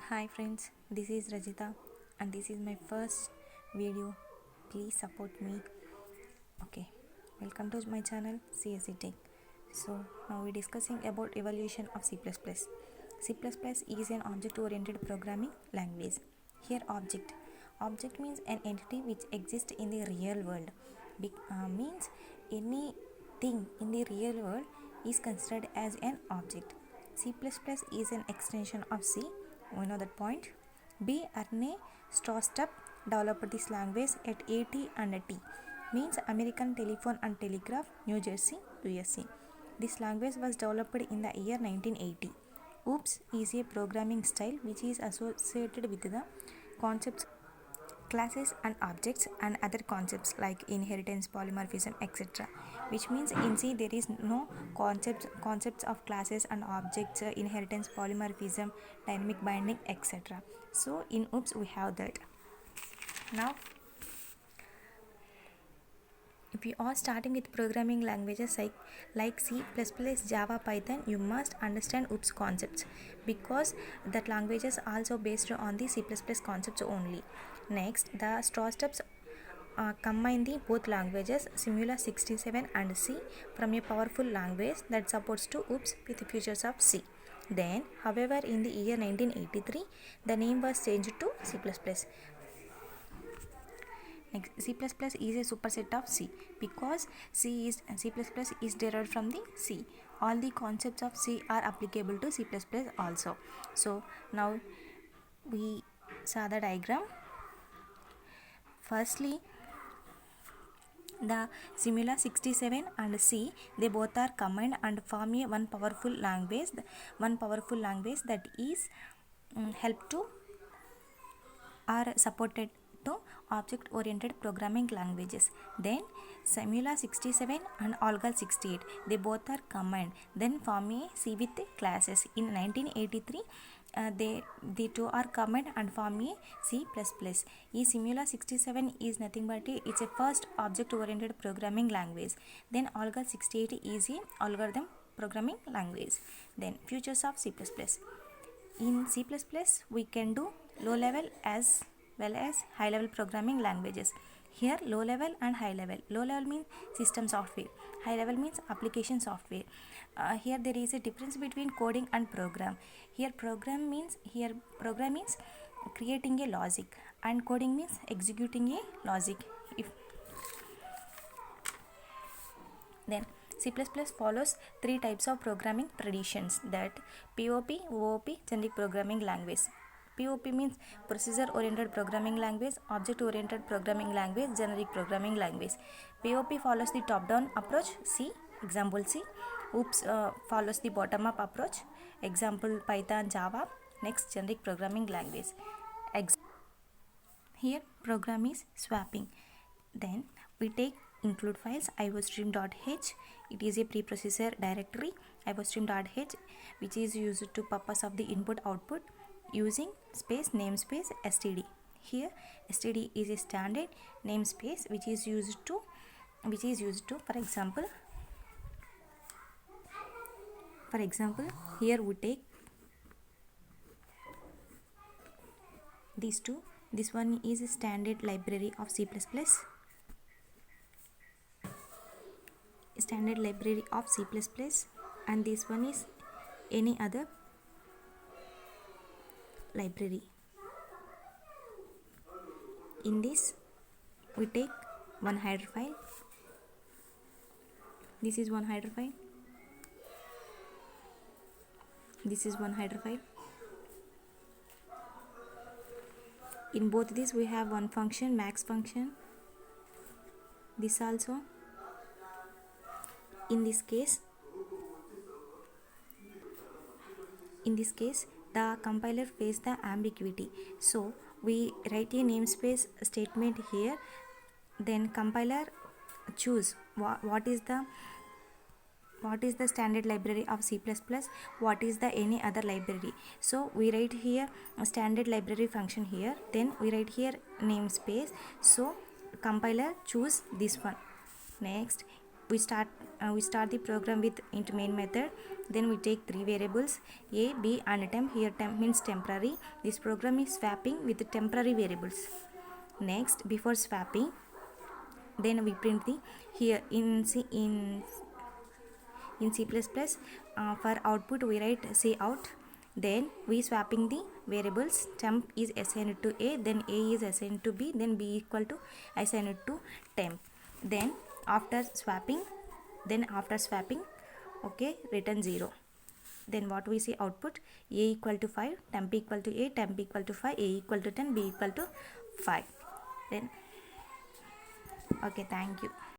Hi friends, this is Rajita and this is my first video. Please support me. Okay, welcome to my channel CSE Tech. So now we're discussing about evolution of C++. C++ is an object-oriented programming language. Here object means an entity which exists in the real world. Means anything in the real world is considered as an object. C++ is an extension of C. We know that point. B. Erne Strostrup developed this language at AT&T, means American Telephone and Telegraph, New Jersey, USA. This language was developed in the year 1980. OOPS is a programming style which is associated with the concepts classes and objects and other concepts like inheritance, polymorphism, etc. Which means in C there is no concepts of classes and objects, inheritance, polymorphism, dynamic binding, etc. So in OOPS we have that. Now if you are starting with programming languages like C++, Java, Python, you must understand OOPS concepts because that languages also based on the C++ concepts only. Next, the Strostrups combine the both languages Simula 67 and C from a powerful language that supports to OOPS with features of C. Then, however, in the year 1983, the name was changed to C++. C++ is a superset of C because C is derived from the C. All the concepts of C are applicable to C++ also. So now we saw the diagram. Firstly, the Simula 67 and C, they both are combined and form a one powerful language that is help to are supported to object oriented programming languages. Then Simula 67 and Algol 68, they both are combined then form a C with classes. In 1983 the two are combined and form a C++. Simula 67 is nothing but it's a first object oriented programming language. Then Algol 68 is a algorithm programming language. Then features of C++. In C++, we can do low level as well as high level programming languages. Here low level and high level. Low level means system software. High level means application software. Here there is a difference between coding and program. Here program means creating a logic and coding means executing a logic. Then C++ follows three types of programming traditions, that POP, OOP, generic programming language. POP means procedure oriented programming language, object oriented programming language, generic programming language. POP follows the top down approach, C, example C. OOPS follows the bottom up approach, example Python, Java. Next, generic programming language. Here program is swapping. Then we take include files iostream.h. It is a preprocessor directory. iostream.h which is used to purpose of the input output using space namespace std. Here std is a standard namespace which is used to for example here we take these two. This one is a standard library of C++, and this one is any other library. In this we take one header file. This is one header file. This is one header file. In both these we have one function, max function. This also. In this case the compiler faced the ambiguity, so we write a namespace statement here. Then compiler choose what is the standard library of C++, what is the any other library. So we write here a standard library function here, then we write here namespace, so compiler choose this one. Next, we start the program with into main method. Then we take three variables a, b and temp. Here temp means temporary. This program is swapping with the temporary variables. Next, before swapping, then we print the here in C++, for output we write C out. Then we swapping the variables. Temp is assigned to a, then a is assigned to b, then b equal to assigned to temp. Then after swapping, okay, return 0. Then what we see output, a equal to 5, temp equal to a, temp equal to 5, a equal to 10, b equal to 5. Then okay, thank you.